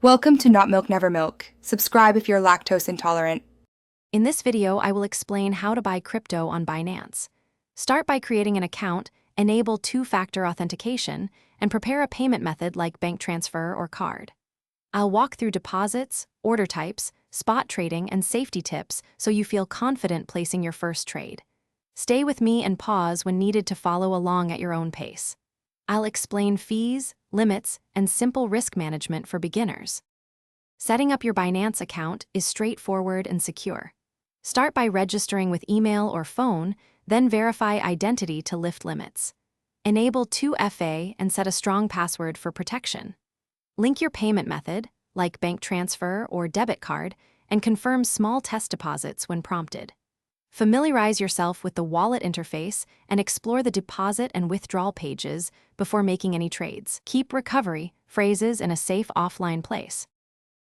Welcome to Not Milk Never Milk. Subscribe if you're lactose intolerant. In this video, I will explain how to buy crypto on Binance. Start by creating an account, enable two-factor authentication, and prepare a payment method like bank transfer or card. I'll walk through deposits, order types, spot trading, and safety tips so you feel confident placing your first trade. Stay with me and pause when needed to follow along at your own pace. I'll explain fees, limits, and simple risk management for beginners. Setting up your Binance account is straightforward and secure. Start by registering with email or phone, then verify identity to lift limits. Enable 2FA and set a strong password for protection. Link your payment method, like bank transfer or debit card, and confirm small test deposits when prompted. Familiarize yourself with the wallet interface and explore the deposit and withdrawal pages before making any trades. Keep recovery phrases in a safe offline place.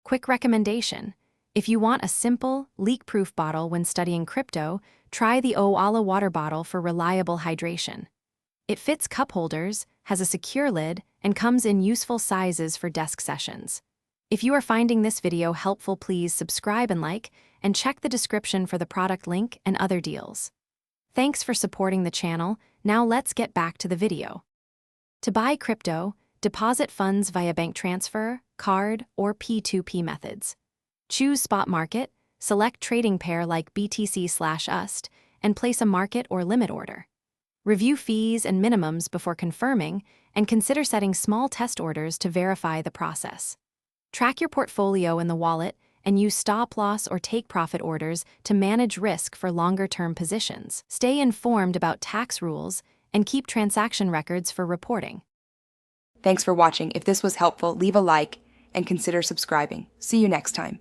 Quick recommendation: if you want a simple, leak-proof bottle when studying crypto, try the Oala water bottle for reliable hydration. It fits cup holders, has a secure lid, and comes in useful sizes for desk sessions. If you are finding this video helpful, please subscribe and like, and check the description for the product link and other deals. Thanks for supporting the channel. Now let's get back to the video. To buy crypto, deposit funds via bank transfer, card, or P2P methods. Choose spot market, select trading pair like BTC/USD, and place a market or limit order. Review fees and minimums before confirming, and consider setting small test orders to verify the process. Track your portfolio in the wallet and use stop-loss or take-profit orders to manage risk for longer-term positions. Stay informed about tax rules and keep transaction records for reporting. Thanks for watching. If this was helpful, leave a like and consider subscribing. See you next time.